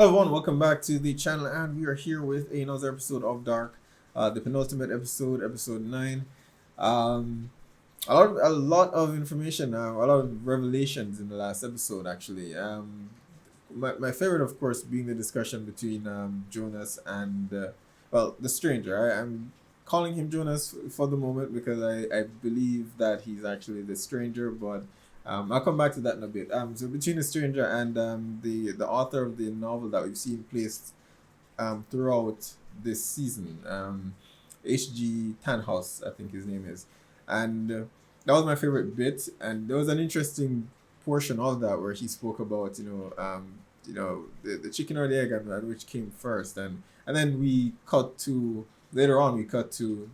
Hello everyone, welcome back to the channel, and we are here with another episode of Dark, the penultimate episode, episode 9. Um, a lot of information, a lot of revelations in the last episode, actually. My favorite, of course, being the discussion between Jonas and, the stranger. I'm calling him Jonas for the moment because I believe that he's actually the stranger, but I'll come back to that in a bit. So between the stranger and the author of the novel that we've seen placed throughout this season, H.G. Tannhaus, I think his name is, and that was my favorite bit. And there was an interesting portion of that where he spoke about the chicken or the egg, and which came first, and then we cut to later on. We cut to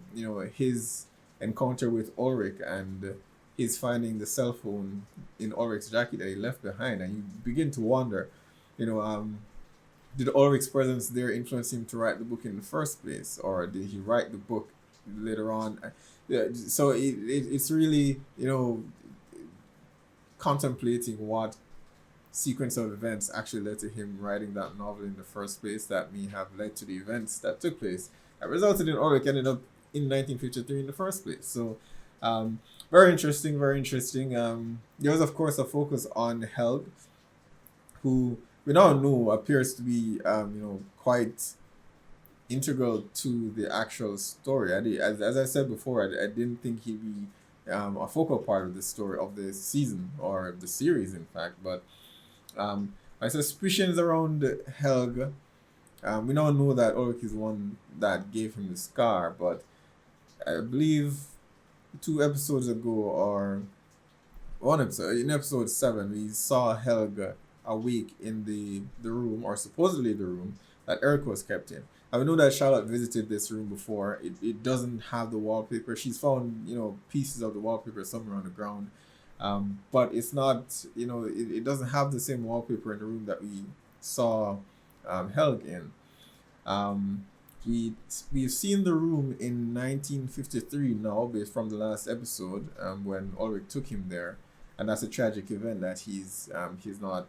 his encounter with Ulrich, and he's finding the cell phone in Ulrich's jacket that he left behind, and you begin to wonder, you know, did Ulrich's presence there influence him to write the book in the first place, or did he write the book later on? Yeah, so it's really contemplating what sequence of events actually led to him writing that novel in the first place that may have led to the events that took place that resulted in Ulrich ended up in 1953 in the first place. So um, very interesting, very interesting. There was, of course, a focus on Helg, who we now know appears to be, quite integral to the actual story. As I said before, I didn't think he'd be a focal part of the story of the season or the series, in fact. But my suspicions around Helg, we now know that Ulrich is the one that gave him the scar, but I believe 2 episodes ago, or one episode, in episode 7, we saw Helga awake in the room, or supposedly the room that Eric was kept in. I know that Charlotte visited this room before. It doesn't have the wallpaper. She's found pieces of the wallpaper somewhere on the ground, but it's not it doesn't have the same wallpaper in the room that we saw Helg in. Um, we've seen the room in 1953 now, based from the last episode, when Ulrich took him there, and that's a tragic event that he's not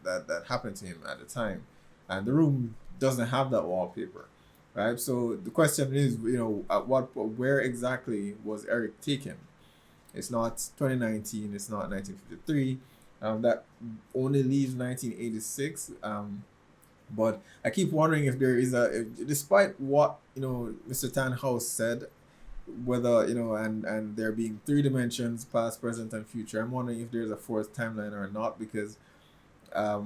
that happened to him at the time, and the room doesn't have that wallpaper, right? So the question is, at where exactly was Eric taken? It's not 2019. It's not 1953. That only leaves 1986. But I keep wondering if there is despite what Mr. Tannhaus said, whether and there being 3 dimensions, past, present, and future. I'm wondering if there's a fourth timeline or not, because I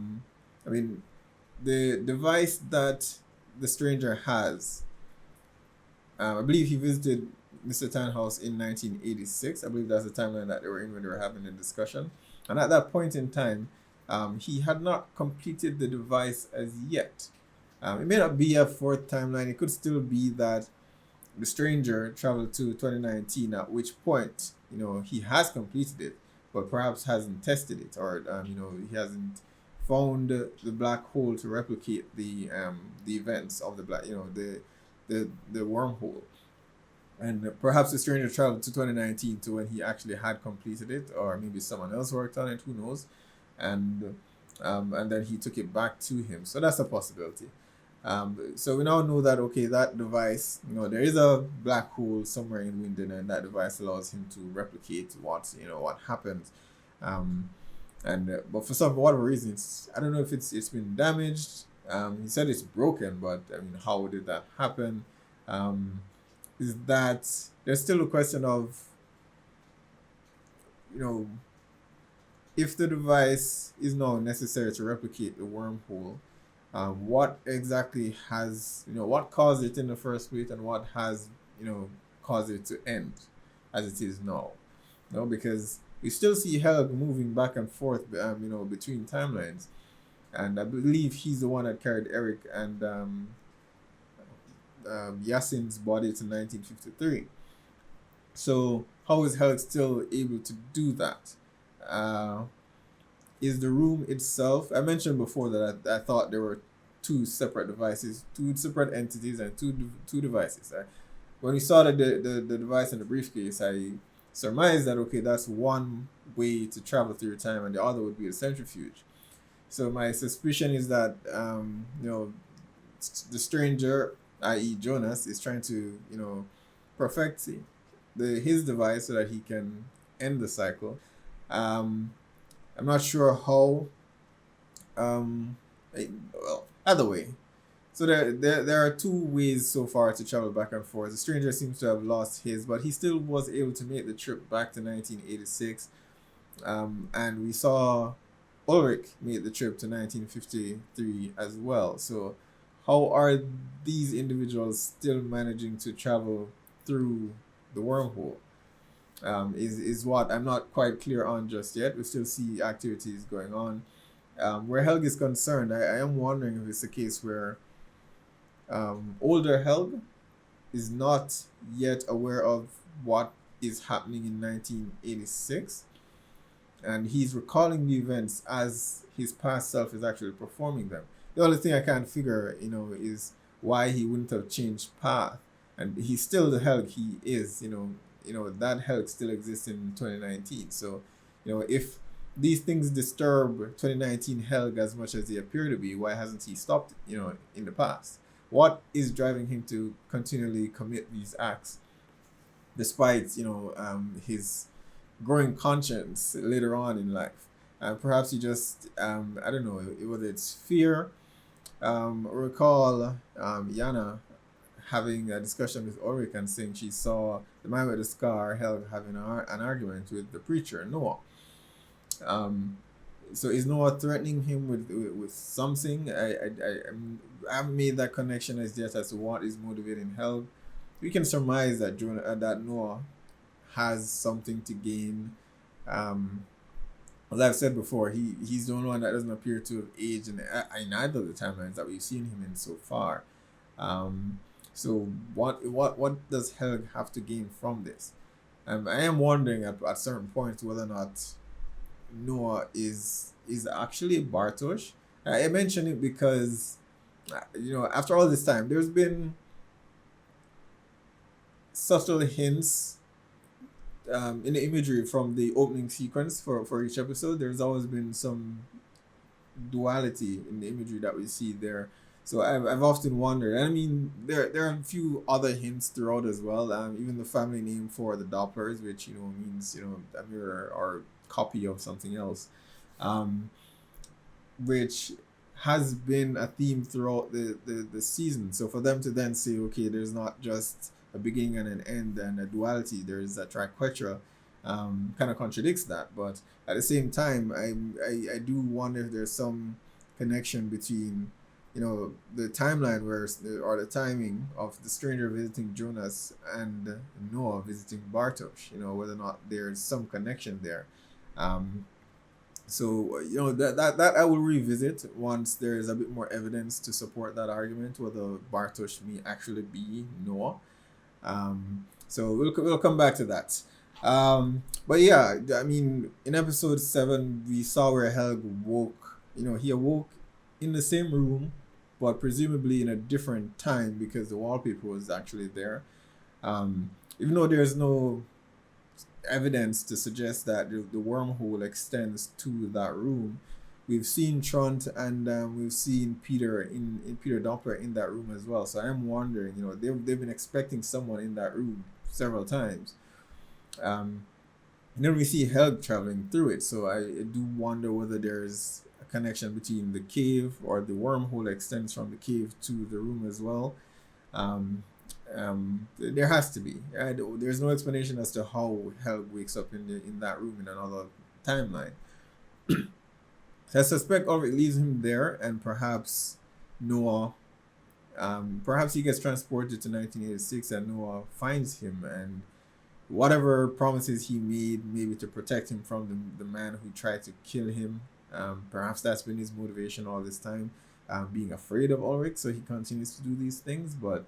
mean, the device that the stranger has, I believe he visited Mr. Tannhaus in 1986. I believe that's the timeline that they were in when they were having the discussion. And at that point in time, he had not completed the device as yet. It may not be a fourth timeline. It could still be that the stranger traveled to 2019, at which point he has completed it, but perhaps hasn't tested it, or he hasn't found the black hole to replicate the events of the black the wormhole. And perhaps the stranger traveled to 2019 to when he actually had completed it, or maybe someone else worked on it, who knows? And then he took it back to him. So that's a possibility. So we now know that, okay, that device, there is a black hole somewhere in Winden, and that device allows him to replicate what happens. But for whatever reason, I don't know if it's been damaged. He said it's broken, but I mean, how did that happen? Is that there's still a question of if the device is now necessary to replicate the wormhole, what exactly has what caused it in the first place, and what has caused it to end as it is now? Because we still see Helg moving back and forth, between timelines, and I believe he's the one that carried Eric and Yasin's body to 1953. So how is Helg still able to do that? Is the room itself? I mentioned before that I thought there were 2 separate devices, 2 separate entities, and two devices. When we saw the device in the briefcase, I surmised that, okay, that's one way to travel through time, and the other would be a centrifuge. So my suspicion is that the stranger, i.e. Jonas, is trying to perfect his device so that he can end the cycle. Um, I'm not sure how. Um, well, either way. So there are two ways so far to travel back and forth. The stranger seems to have lost his, but he still was able to make the trip back to 1986. And we saw Ulrich made the trip to 1953 as well. So how are these individuals still managing to travel through the wormhole? Is what I'm not quite clear on just yet. We still see activities going on. Where Helg is concerned, I am wondering if it's a case where older Helg is not yet aware of what is happening in 1986, and he's recalling the events as his past self is actually performing them. The only thing I can't figure, is why he wouldn't have changed path, and he's still the Helg he is. That Helg still exists in 2019. So, if these things disturb 2019 Helg as much as they appear to be, why hasn't he stopped? In the past, what is driving him to continually commit these acts, despite his growing conscience later on in life? Perhaps he just I don't know whether it's fear. Recall Yana having a discussion with Ulrich and saying she saw the man with the scar held having an argument with the preacher Noah. So is Noah threatening him with something? I haven't made that connection as yet as to what is motivating Helg. We can surmise that that Noah has something to gain. As I've said before, he's the only one that doesn't appear to have aged in either of the timelines that we've seen him in so far. So what does Helg have to gain from this? I am wondering at certain points whether or not Noah is actually Bartosz. I mention it because after all this time, there's been subtle hints in the imagery from the opening sequence for each episode. There's always been some duality in the imagery that we see there. So I've often wondered. I mean, there are a few other hints throughout as well. Even the family name for the Dopplers, which means a mirror or copy of something else, which has been a theme throughout the season. So for them to then say, okay, there's not just a beginning and an end and a duality, there's a triquetra, kind of contradicts that. But at the same time, I do wonder if there's some connection between the timeline or the timing of the stranger visiting Jonas and Noah visiting Bartosz, whether or not there's some connection there. So that I will revisit once there is a bit more evidence to support that argument, whether Bartosz may actually be Noah. So we'll come back to that. But yeah, I mean, in episode 7 we saw where Helg woke. He awoke in the same room, but presumably in a different time because the wallpaper was actually there. Even though there's no evidence to suggest that the wormhole extends to that room, we've seen Trant and we've seen Peter in Peter Doppler in that room as well. So I'm wondering, they've been expecting someone in that room several times. And then we see Helg traveling through it. So I do wonder whether there's a connection between the cave or the wormhole extends from the cave to the room as well. There has to be. There's no explanation as to how Helg wakes up in that room in another timeline. So I suspect Ulrich leaves him there, and perhaps Noah, perhaps he gets transported to 1986, and Noah finds him, and whatever promises he made, maybe to protect him from the man who tried to kill him, perhaps that's been his motivation all this time, being afraid of Ulrich, so he continues to do these things. But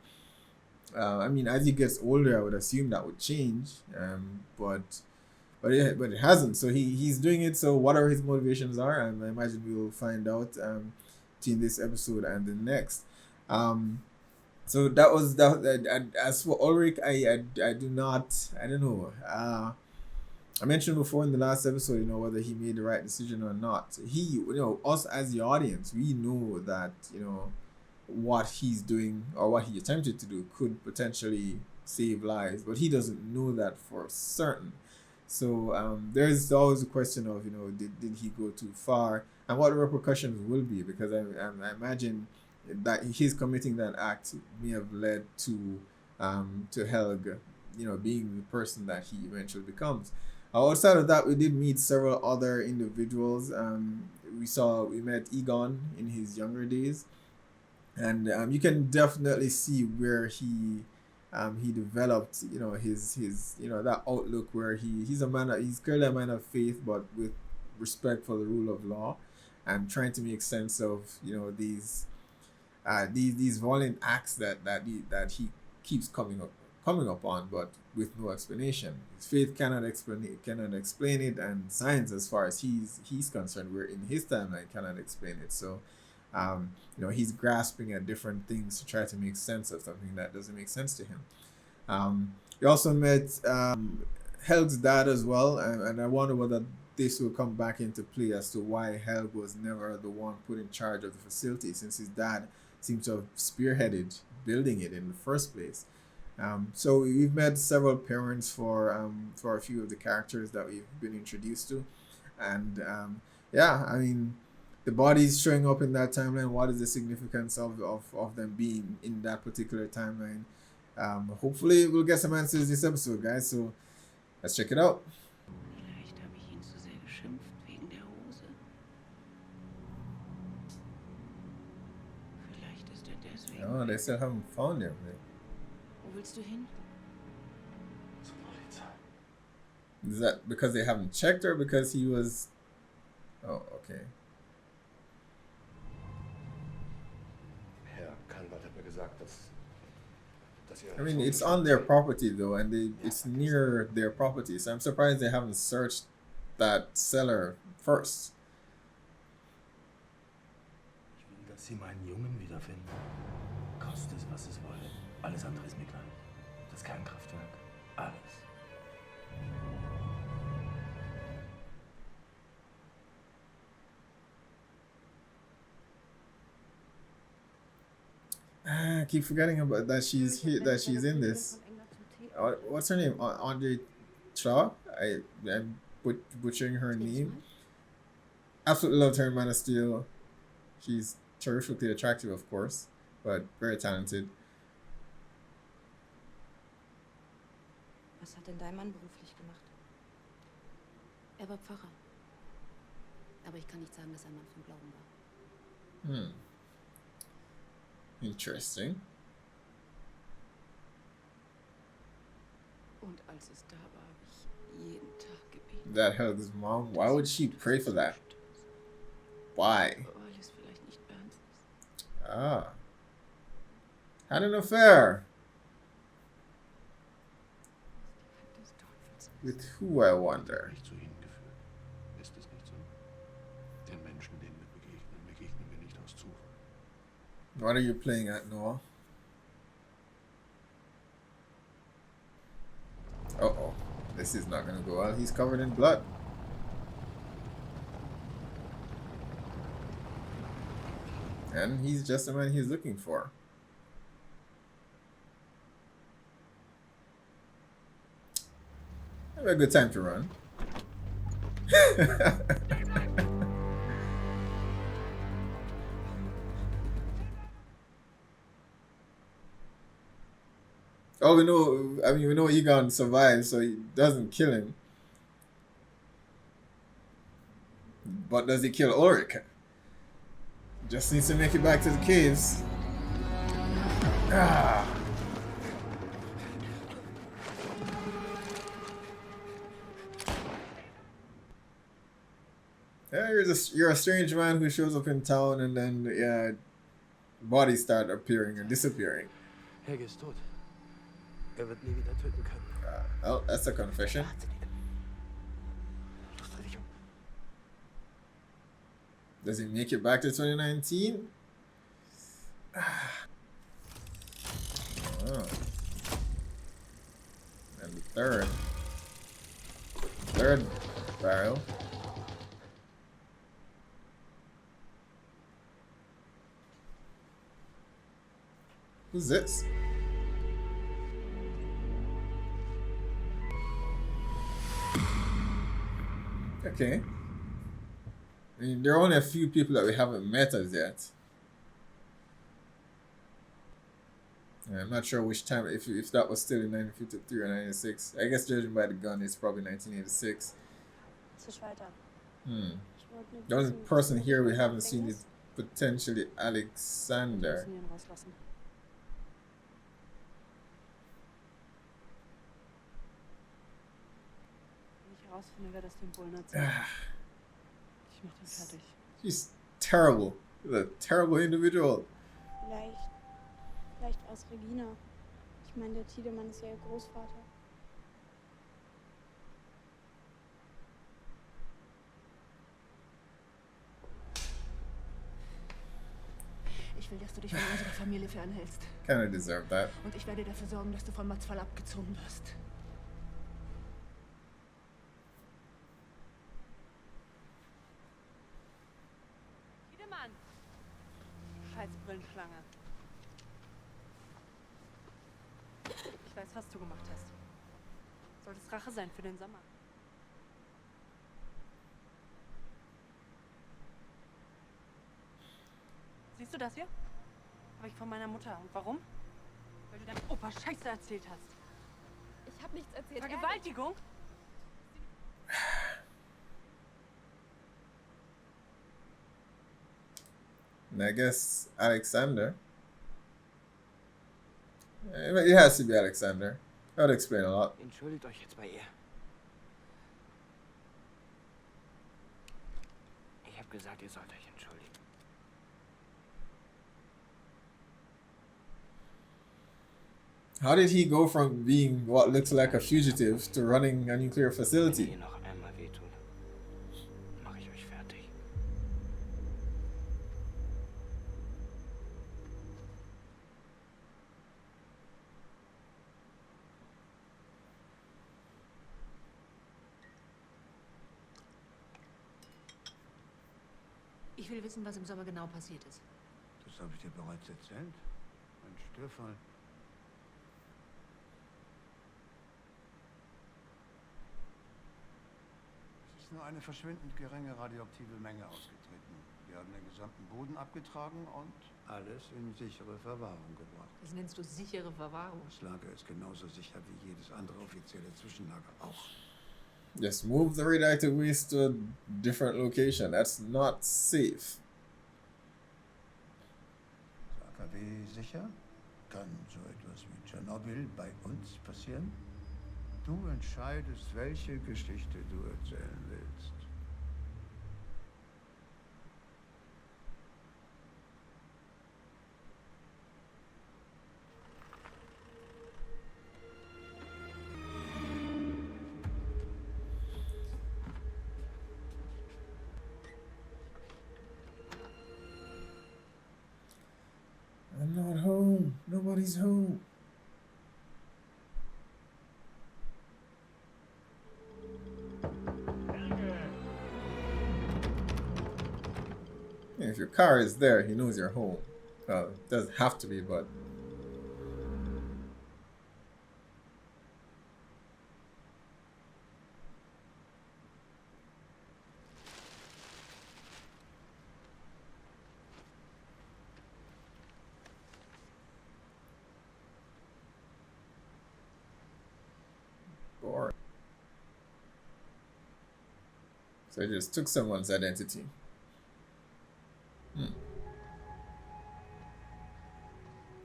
I mean, as he gets older, I would assume that would change, but it hasn't. So he's doing it. So whatever his motivations are, I imagine we will find out between this episode and the next. So that was that. As for Ulrich, I do not. I don't know. I mentioned before in the last episode, whether he made the right decision or not. Us as the audience, we know that, what he's doing or what he attempted to do could potentially save lives, but he doesn't know that for certain. So there's always a question of, did he go too far and what the repercussions will be, because I imagine that his committing that act may have led to Helg, being the person that he eventually becomes. Outside of that, we did meet several other individuals. We met Egon in his younger days, and you can definitely see where he developed, his that outlook where he's clearly a man of faith, but with respect for the rule of law, and trying to make sense of these violent acts that he keeps coming upon, but with no explanation. His faith cannot explain it, and science, as far as he's concerned, we're in his timeline, cannot explain it. So he's grasping at different things to try to make sense of something that doesn't make sense to him. We also met Helg's dad as well, and I wonder whether this will come back into play as to why Helg was never the one put in charge of the facility, since his dad seems to have spearheaded building it in the first place. So we've met several parents for a few of the characters that we've been introduced to, and the bodies showing up in that timeline. What is the significance of them being in that particular timeline? Hopefully we'll get some answers this episode, guys. So let's check it out. Vielleicht habe ich ihn zu sehr geschimpft wegen der Hose. Vielleicht ist deswegen. Oh, they still haven't found him. Wo willst du hin? Zur Polizei. Is that because they haven't checked, or because he was? Oh, okay. Herr Kanwald hat mir gesagt, dass I mean, it's on their property though, and it's near their property, so I'm surprised they haven't searched that cellar first. Ich will, dass Sie meinen Jungen wiederfinden. Koste es, was es wolle. Alles andere ist mir gleich. Das Kernkraftwerk. Alles. I keep forgetting about that she's here, that she's in this. What's her name? Andre Shaw? I'm butchering her name. Absolutely loved her in Man of Steel. She's terrifically attractive, of course, but very talented. Was hat denn dein Mann beruflich gemacht? Er war Pfarrer. Aber ich kann nicht sagen, dass er ein Mann vom Glauben war. Interesting. Und als es da war, habe ich jeden Tag gebetet. That Helga's mom? Why would she pray for that? Why? Weil es vielleicht nicht ernst ist. Ah. Had an affair. Des Teufels. With who, I wonder? nicht zu Ihnen geführt. Ist es nicht so? Den Menschen, denen wir begegnen wir nicht aus Zufall. What are you playing at, Noah? Uh-oh. This is not gonna go well. He's covered in blood. And he's just the man he's looking for. Have a good time to run. Oh, we know Egon survives, so he doesn't kill him. But does he kill Ulrich? Just needs to make it back to the caves. Ah. Yeah, you're a strange man who shows up in town, and then bodies start appearing and disappearing. Helge ist tot. Wird nie wieder töten können. Oh, that's a confession. Does he make it back to 2019? Oh. And the third. Third barrel. Who's this? Okay. I mean, there are only a few people that we haven't met as yet. I'm not sure which time, if that was still in 1953 or 96. I guess judging by the gun, it's probably 1986. The only person here we haven't seen is potentially Alexander. He's terrible. He's a terrible individual. Vielleicht aus Regina. Ich meine, der Tiedemann ist ja ihr Großvater. Ich will, dass du dich von unserer Familie fernhältst. Kinda deserve that. Und ich werde dafür sorgen, dass du von Mats Fall abgezogen wirst. Tiedemann! Scheiß Brillenschlange. Ich weiß, was du gemacht hast. Solltest Rache sein für den Sommer. Siehst du das hier? Habe ich von meiner Mutter. Und warum? Weil du deinem Opa Scheiße erzählt hast. Ich habe nichts erzählt. Vergewaltigung? And I guess Alexander. It has to be Alexander. That would explain a lot. Entschuldigt euch jetzt bei ihr. Ich habe gesagt, ihr sollt euch entschuldigen. How did he go from being what looks like a fugitive to running a nuclear Wenn facility? ihr noch einmal wehtut, mache ich euch fertig. Ich will wissen, was im Sommer genau passiert ist. Das habe ich dir bereits erzählt. Ein Störfall. Es ist nur eine verschwindend geringe radioaktive Menge ausgetreten. Wir haben den gesamten Boden abgetragen und alles in sichere Verwahrung gebracht. Das nennst du sichere Verwahrung. Das Lager ist genauso sicher wie jedes andere offizielle Zwischenlager auch. Just move the radioactive waste to a different location. That's not safe. Ist AKW sicher? Kann so etwas wie Tschernobyl bei uns passieren? Du entscheidest, welche Geschichte du erzählen willst. I'm not home. Nobody's home. If your car is there, he knows you're home. It doesn't have to be, but boring. So he just took someone's identity.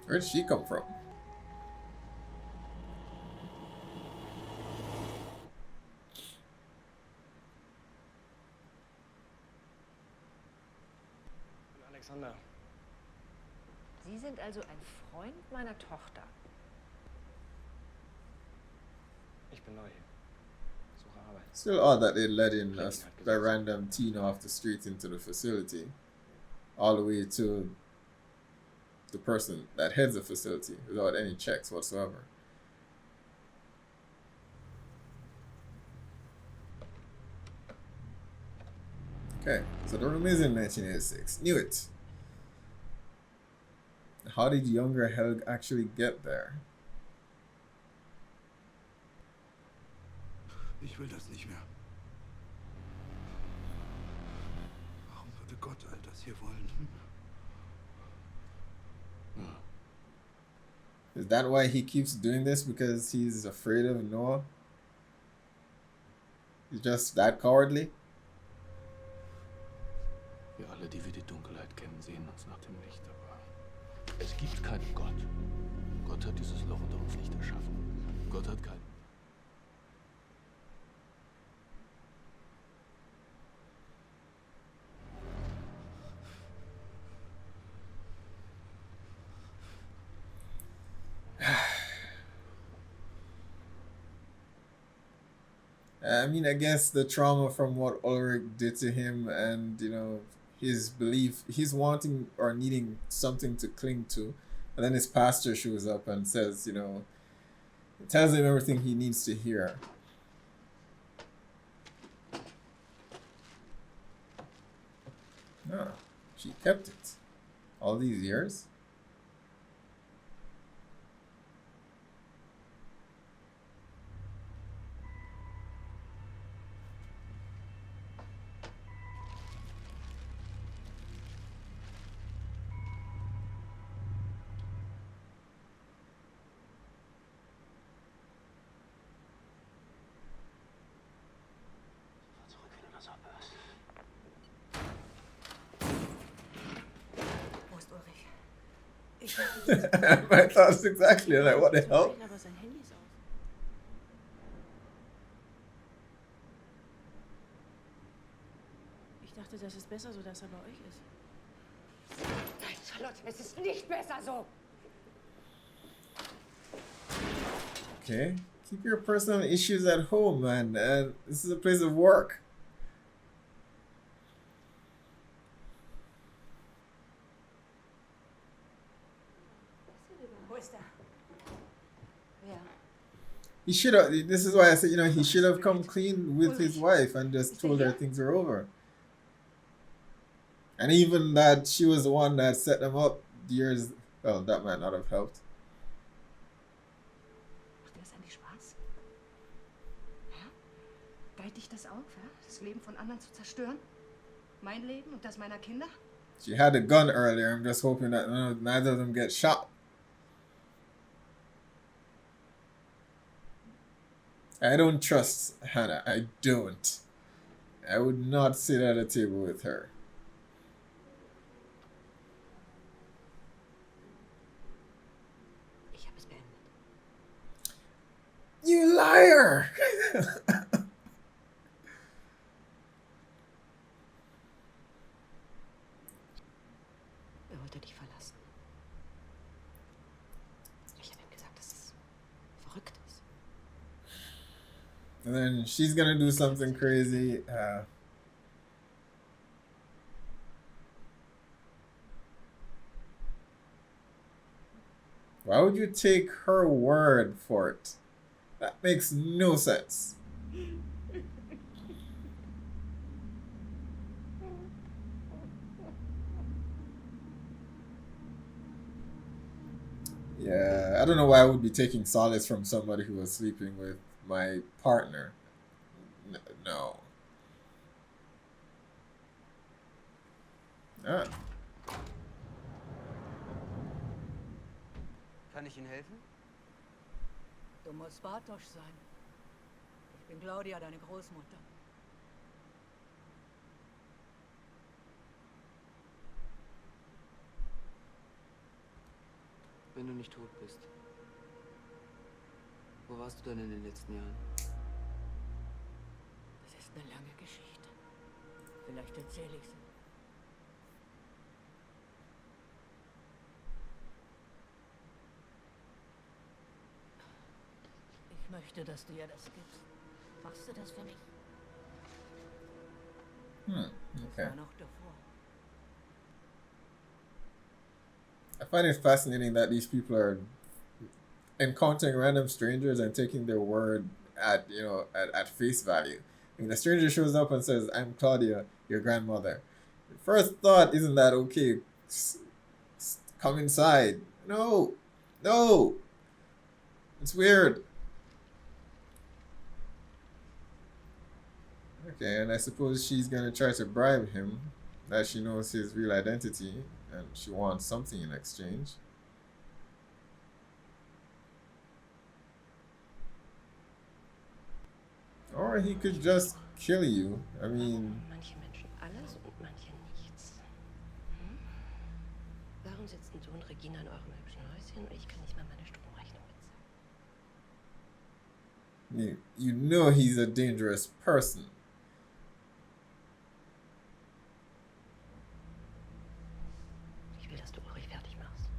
Where did she come from? Alexander, Sie sind also ein Freund meiner Tochter. ich bin neu. Suche Arbeit. Still odd that they let in a random teen off the street into the facility, all the way to the person that heads the facility without any checks whatsoever. Okay, so the room is in 1986. Knew it. How did younger Helg actually get there? Ich will das nicht mehr. Warum würde Gott all das hier wollen? Is that why he keeps doing this? Because he's afraid of Noah? He's just that cowardly? Wir alle, die wir die Dunkelheit kennen, sehen uns nach dem Licht, aber es gibt keinen Gott. Gott hat dieses Loch unter uns nicht erschaffen. Gott hat keinen. I mean, I guess the trauma from what Ulrich did to him and, you know, his belief, he's wanting or needing something to cling to. And then his pastor shows up and says, you know, tells him everything he needs to hear. Ah, she kept it all these years. Zurück, wenn du das abhörst. Wo ist Ulrich? Ich dachte, My thoughts exactly. Like, what the hell? aber sein Handy ist aus. Ich dachte, das ist besser so, dass er bei euch ist. Nein, Charlotte, es ist nicht besser so. Okay. Keep your personal issues at home, man. This is a place of work. Wo ist er? Wer? He should have. This is why I said, you know, he should have come clean with his wife and just told her things are over. And even that she was the one that set them up years. Well, that might not have helped. Macht dir das eigentlich Spaß? Ja? Geilt dich das auf, ja? Das Leben von anderen zu zerstören? Mein Leben und das meiner Kinder? She had a gun earlier. I'm just hoping that neither of them get shot. I don't trust Hannah. I don't. I would not sit at a table with her. Ich habe es beendet. You liar! Er wollte dich verlassen. Ich habe ihm gesagt, dass es verrückt ist. And then she's gonna do something crazy. Why would you take her word for it? That makes no sense. Yeah, I don't know why I would be taking solace from somebody who was sleeping with my partner. No. Ah. Kann ich Ihnen helfen? Du musst Bartosch sein. Ich bin Claudia, deine Großmutter. Wenn du nicht tot bist. Wo warst du denn in den letzten Jahren? Das ist eine lange Geschichte. Vielleicht erzähle ich sie. Ich möchte, dass du ihr das gibst. Machst du das für mich? Okay. War noch davor. I find it fascinating that these people are encountering random strangers and taking their word at, you know, at face value. When a stranger shows up and says, "I'm Claudia, your grandmother," your first thought isn't that okay? Come inside. No, no, it's weird. Okay, and I suppose she's gonna try to bribe him that she knows his real identity and she wants something in exchange. Or he could just kill you. I mean, Manche Menschen alles und manche nichts. Hm? Warum sitzen du und Regina in eurem hübschen Häuschen und ich kann nicht mal meine Stromrechnung bezahlen? you know he's a dangerous person. Ich will, dass du Ulrich fertig machst.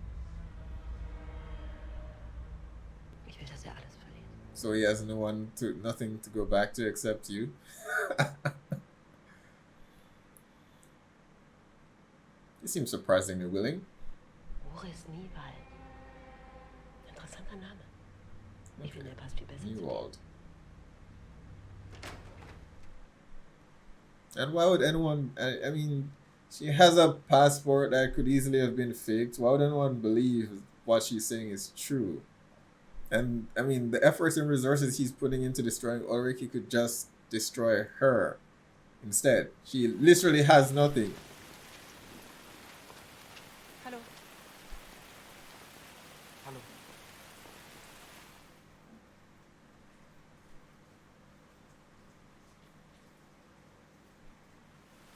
Ich will, dass alles verliert. So he has nothing to go back to except you. He seems surprisingly willing. Boris Niewald. Interessanter Name. Ich finde, er passt viel besser zu dir. Newald. And why would anyone? I mean, she has a passport that could easily have been faked. Why would anyone believe what she's saying is true? And I mean, the efforts and resources he's putting into destroying Ulrich, he could just destroy her instead. She literally has nothing. Hallo. Hallo.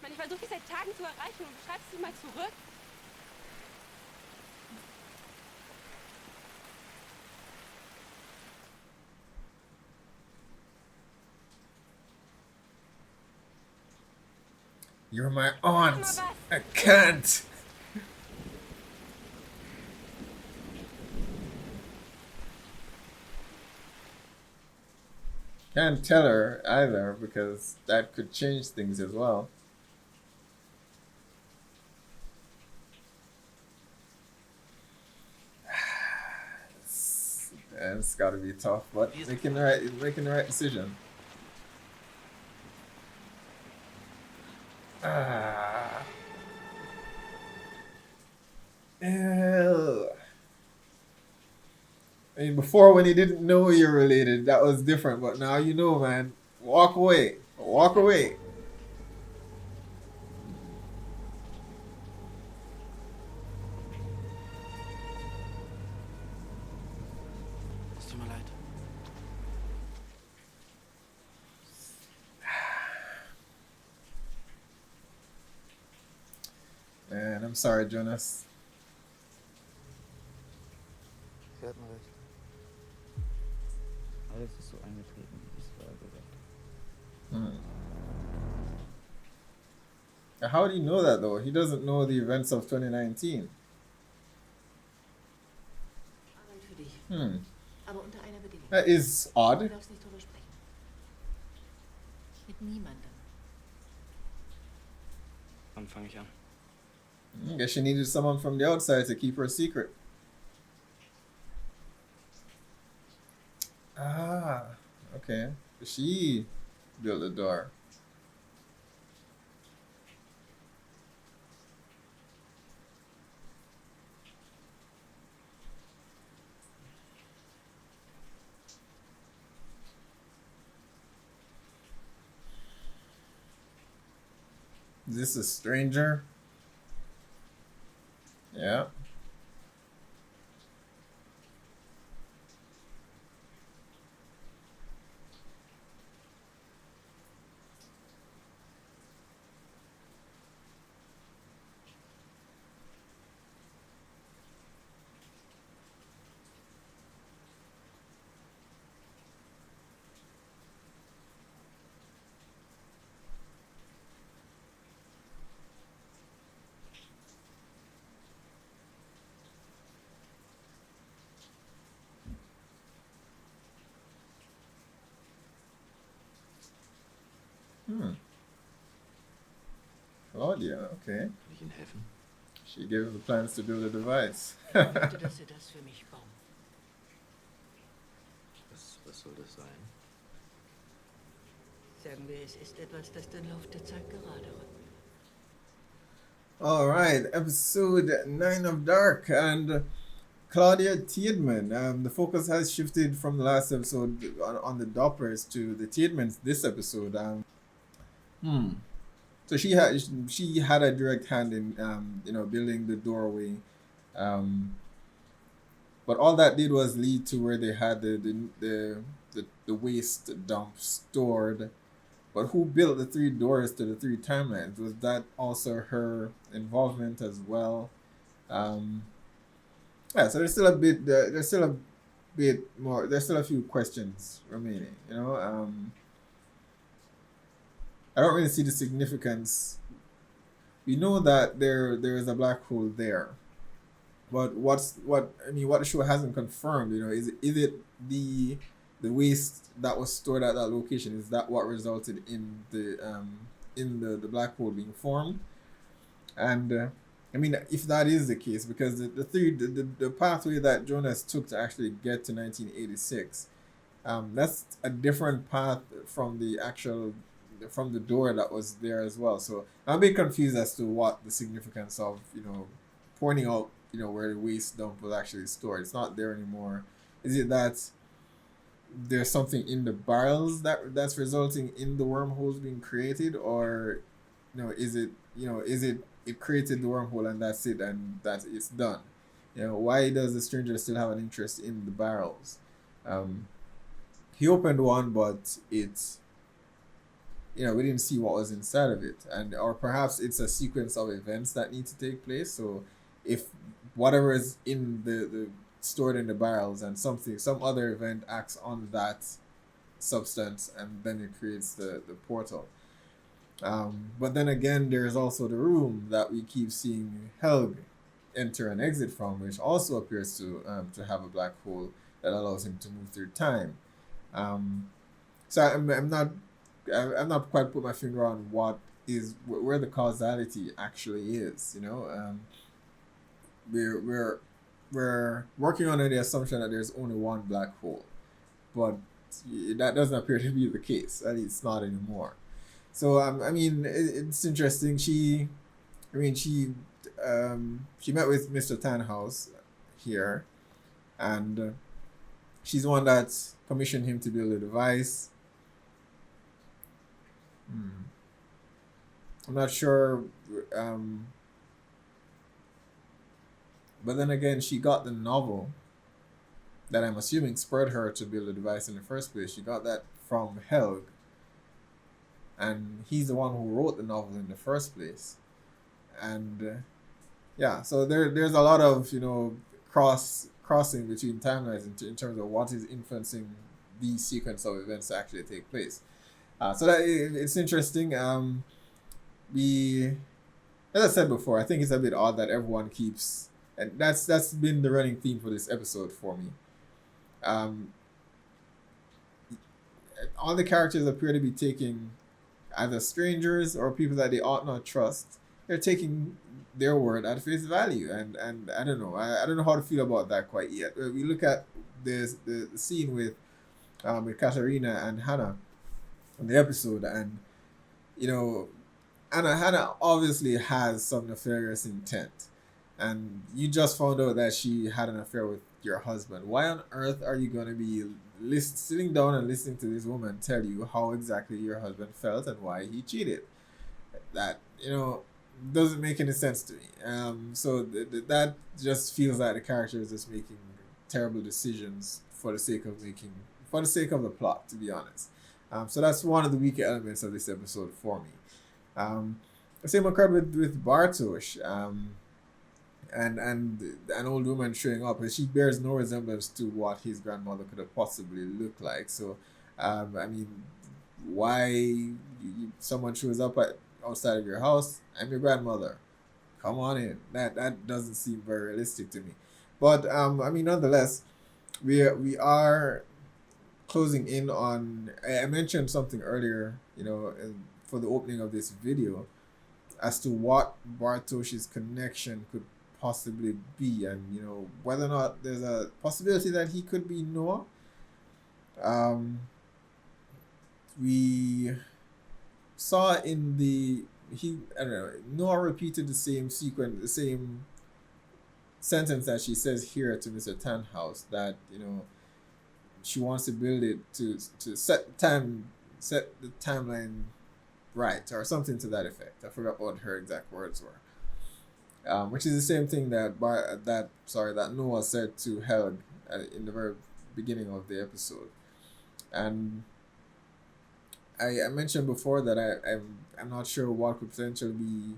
Mann, ich versuche dich seit Tagen zu erreichen und du schreibst dich mal zurück. You're my aunt. I can't. Can't tell her either because that could change things as well. It's got to be tough, but making the right decision. Ew. I mean, before when you didn't know you're related, that was different, but now you know, man. Walk away. Walk away. Es tut mir leid. Man, I'm sorry, Jonas. Sie hatten recht. Alles ist so eingetreten, wie es vorher gesagt. How do you know that though? He doesn't know the events of 2019. Arbeit für dich. Aber unter einer Bedingung. That is Du odd. darfst nicht drüber sprechen. Mit niemandem. Wann fange ich an? Guess she needed someone from the outside to keep her secret. Ah, okay. She built the door. Is this a stranger? Yeah. Claudia, okay. Kann ich Ihnen helfen? She gave the plans to build a device. Bitte, dass ihr das für mich bauen. Was soll das sein? Sagen wir, es ist etwas, das den Lauf der Zeit gerade rückt. All right, episode 9 of Dark, and Claudia Tiedemann. The focus has shifted from the last episode on the Dopplers to the Tiedemans this episode. So she had a direct hand in building the doorway, but all that did was lead to where they had the waste dump stored. But who built the 3 doors to the 3 timelines? Was that also her involvement as well? Yeah, so there's still a bit more. There's still a few questions remaining. I don't really see the significance. We know that there is a black hole there, but what the show hasn't confirmed. Is it the waste that was stored at that location? Is that what resulted in the black hole being formed? And if that is the case, because the pathway that Jonas took to actually get to 1986, that's a different path from the door that was there as well. So I'm a bit confused as to what the significance of pointing out where the waste dump was actually stored. It's not there anymore. Is it that there's something in the barrels that's resulting in the wormholes being created, or is it created the wormhole and that's it, and that it's done? Why does the stranger still have an interest in the barrels? He opened one, but it's we didn't see what was inside of it, or perhaps it's a sequence of events that need to take place. So if whatever is in the stored in the barrels and some other event acts on that substance, and then it creates the portal. But then again, there's also the room that we keep seeing Helg enter and exit from, which also appears to have a black hole that allows him to move through time. So I'm not quite put my finger on where the causality actually is. We're working on the assumption that there's only one black hole, but that doesn't appear to be the case. At least not anymore. So it's interesting. She met with Mr. Tannhaus here, and she's the one that commissioned him to build a device. I'm not sure. But then again, she got the novel that I'm assuming spurred her to build a device in the first place. She got that from Helg, and he's the one who wrote the novel in the first place. And so there's a lot of crossing between timelines in terms of what is influencing the sequence of events to actually take place. So that it's interesting. As I said before, I think it's a bit odd that everyone keeps, and that's been the running theme for this episode for me. All the characters appear to be taking either strangers or people that they ought not trust. They're taking their word at face value, and I don't know. I don't know how to feel about that quite yet. We look at the scene with Katarina and Hannah in the episode, and Hannah obviously has some nefarious intent, and you just found out that she had an affair with your husband. Why on earth are you going to be sitting down and listening to this woman tell you how exactly your husband felt and why he cheated? That doesn't make any sense to me. So that just feels like the character is just making terrible decisions for the sake of the plot, to be honest. So that's one of the weaker elements of this episode for me. The same occurred with Bartosz, and an old woman showing up, and she bears no resemblance to what his grandmother could have possibly looked like. So, why someone shows up outside of your house? I'm your grandmother. Come on in. That doesn't seem very realistic to me. But nonetheless, we are closing in on. I mentioned something earlier, for the opening of this video, as to what Bartosz's connection could possibly be, and whether or not there's a possibility that he could be Noah. saw in the I don't know, Noah repeated the same sequence, the same sentence that she says here to Mr. Tannhaus, that she wants to build it to set the timeline right, or something to that effect. I forgot what her exact words were. Which is the same thing that Noah said to Helg in the very beginning of the episode. And I mentioned before that I'm not sure what could potentially be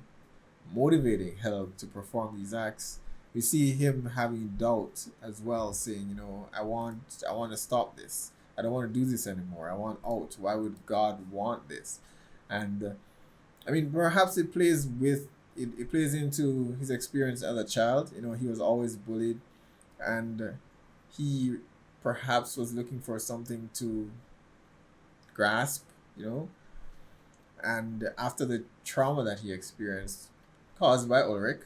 motivating Helg to perform these acts. We see him having doubt as well, saying, I want to stop this. I don't want to do this anymore. I want out. Why would God want this? And I mean, perhaps it plays into his experience as a child. He was always bullied, and he perhaps was looking for something to grasp, and after the trauma that he experienced caused by Ulrich,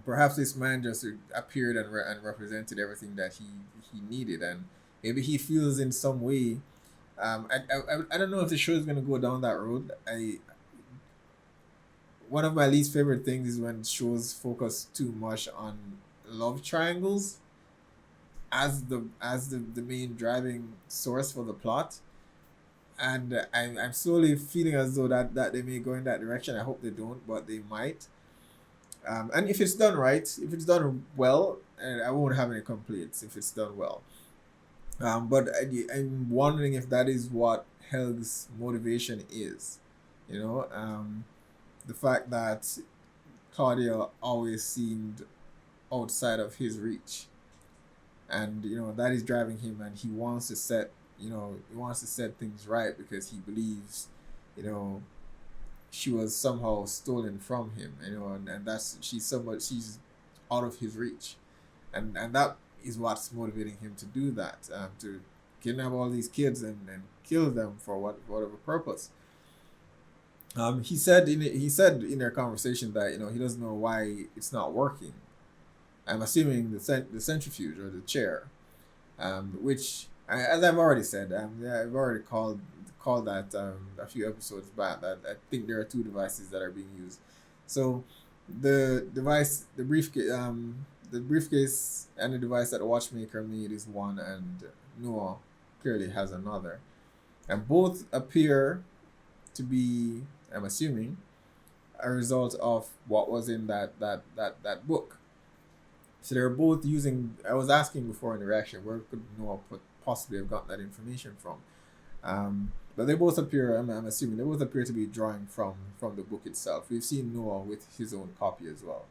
perhaps this man just appeared and represented everything that he needed, and maybe he feels in some way. I don't know if the show is going to go down that road. One of my least favorite things is when shows focus too much on love triangles as the main driving source for the plot, and I'm slowly feeling as though that they may go in that direction. I hope they don't, but they might. And if it's done right, if it's done well, I won't have any complaints if it's done well. But I'm wondering if that is what Helg's motivation is. The fact that Claudia always seemed outside of his reach, and that is driving him, and he wants to set things right because he believes she was somehow stolen from him, and that's she's out of his reach, and that is what's motivating him to do that, to kidnap all these kids and kill them for whatever purpose. He said in their conversation that he doesn't know why it's not working. I'm assuming the centrifuge or the chair, which, as I've already said, I've already called that a few episodes back, that I think there are two devices that are being used. So the briefcase and the device that the watchmaker made is one, and Noah clearly has another, and both appear to be, I'm assuming, a result of what was in that book. So they're both using. I was asking before in the reaction, where could Noah possibly have gotten that information from? But they both appear. I'm assuming they both appear to be drawing from the book itself. We've seen Noah with his own copy as well,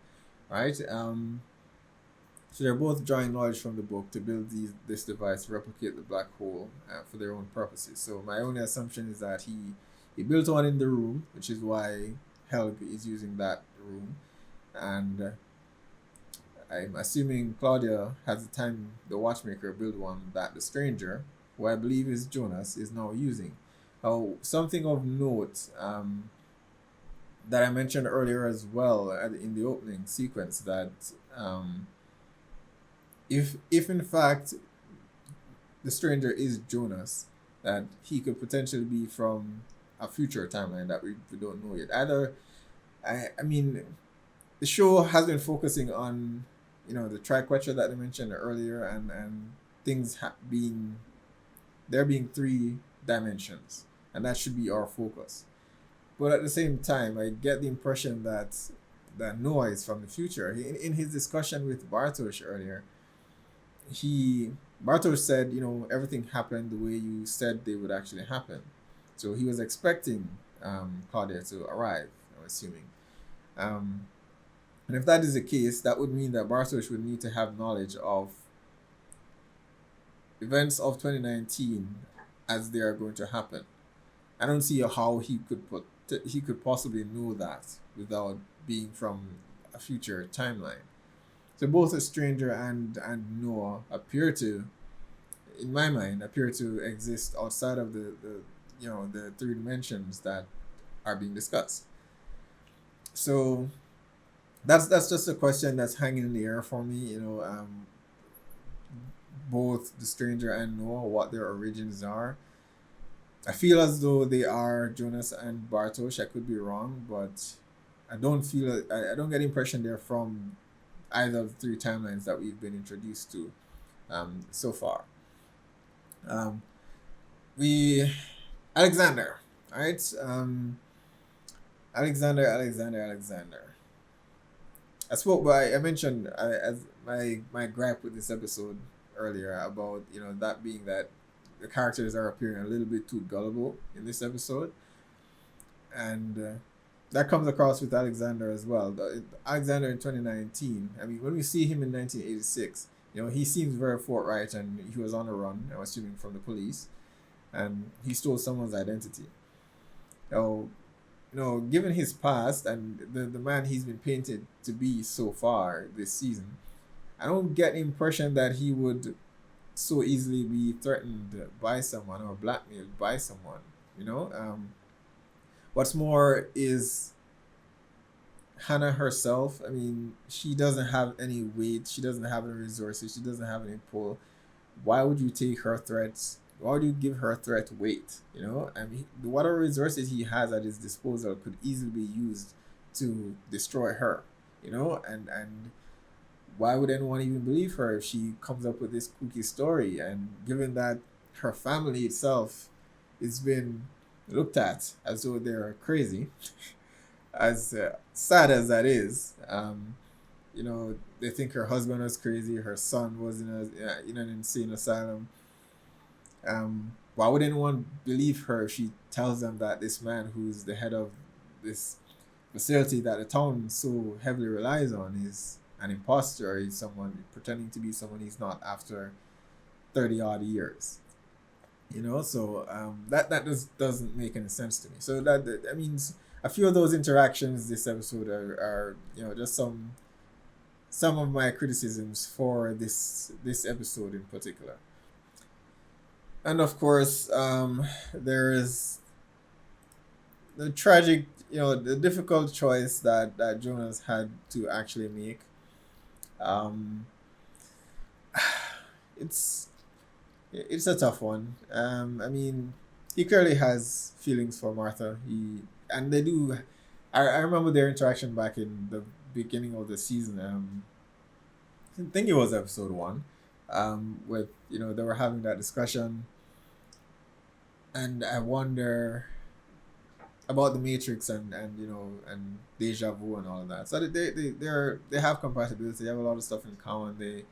right? So they're both drawing knowledge from the book to build this device to replicate the black hole for their own purposes. So my only assumption is that he built one in the room, which is why Helg is using that room, and I'm assuming Claudia has the watchmaker build one that the stranger, who I believe is Jonas, is now using. Something of note that I mentioned earlier as well in the opening sequence, that if in fact the stranger is Jonas, that he could potentially be from a future timeline that we don't know yet. I mean, the show has been focusing on the triquetra that I mentioned earlier, and things there being 3 dimensions, and that should be our focus. But at the same time, I get the impression that Noah is from the future. In his discussion with Bartosz earlier, Bartosz said, everything happened the way you said they would actually happen. So he was expecting Claudia to arrive, I'm assuming. And if that is the case, that would mean that Bartosz would need to have knowledge of events of 2019 as they are going to happen. I don't see how he could possibly know that without being from a future timeline. So both a stranger and Noah appear to, in my mind, exist outside of the 3 dimensions that are being discussed. So that's just a question that's hanging in the air for me. Both the stranger and Noah, what their origins are. I feel as though they are Jonas and Bartosz. I could be wrong, but I don't feel I don't get the impression they're from either of the three timelines that we've been introduced to so far. We Alexander, all right? Alexander. I mentioned as my gripe with this episode earlier about that being that the characters are appearing a little bit too gullible in this episode, and that comes across with Alexander as well. Alexander in 2019. I mean, when we see him in 1986, he seems very forthright, and he was on a run. I'm assuming from the police, and he stole someone's identity. Now, given his past and the man he's been painted to be so far this season, I don't get the impression that he would so easily be threatened by someone or blackmailed by someone. What's more is Hannah herself. I mean, she doesn't have any weight. She doesn't have any resources. She doesn't have any pull. Why would you take her threats? Why would you give her threat weight? I mean, whatever resources he has at his disposal could easily be used to destroy her. And why would anyone even believe her if she comes up with this kooky story? And given that her family itself has been looked at as though they're crazy, as sad as that is, they think her husband was crazy, her son was in an insane asylum. Why would anyone believe her if she tells them that this man who's the head of this facility that the town so heavily relies on is an imposter, he's someone pretending to be someone he's not after 30 odd years? So that just doesn't make any sense to me. So that means a few of those interactions this episode are just some of my criticisms for this episode in particular. And of course, there is the tragic, the difficult choice that Jonas had to actually make. It's a tough one. I mean, he clearly has feelings for Martha. They do. I remember their interaction back in the beginning of the season. I think it was episode 1. With they were having that discussion. And I wonder about the Matrix and deja vu and all of that. So they have compatibility. They have a lot of stuff in common. They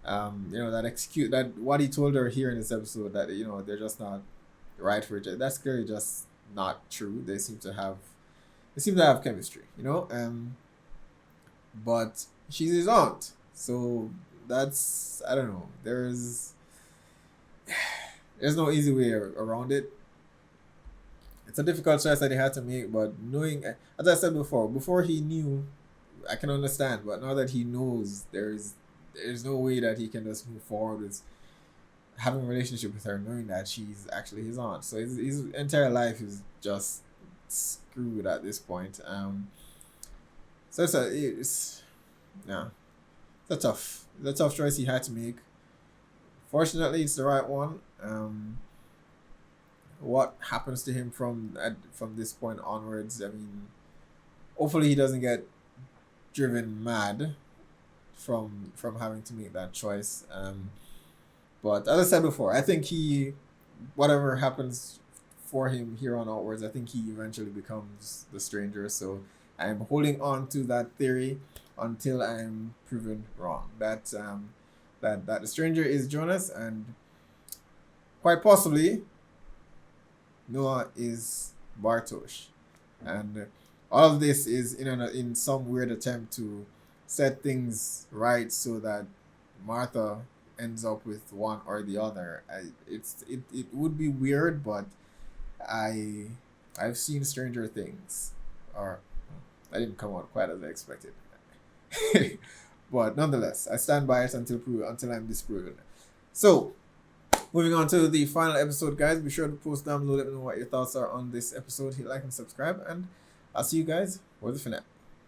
that what he told her here in this episode, that they're just not right for each other. That's clearly just not true. They seem to have chemistry. But she's his aunt, so that's, I don't know. There's no easy way around it. It's a difficult choice that he had to make, but knowing, as I said before he knew, I can understand. But now that he knows, there's no way that he can just move forward with having a relationship with her, knowing that she's actually his aunt. So his entire life is just screwed at this point. So it's a tough choice he had to make. Fortunately, it's the right one. What happens to him from this point onwards? I mean, hopefully he doesn't get driven mad from having to make that choice. But as I said before, I think whatever happens for him here on outwards, I think he eventually becomes the stranger. So I'm holding on to that theory until I'm proven wrong. That the stranger is Jonas, and quite possibly Noah is Bartosz. And all of this is in some weird attempt to set things right so that Martha ends up with one or the other. It would be weird, but I've seen stranger things, or that didn't come out quite as I expected. But nonetheless, I stand by it until I'm disproven. So, moving on to the final episode, guys. Be sure to post down below. Let me know what your thoughts are on this episode. Hit like and subscribe, and I'll see you guys for the finale.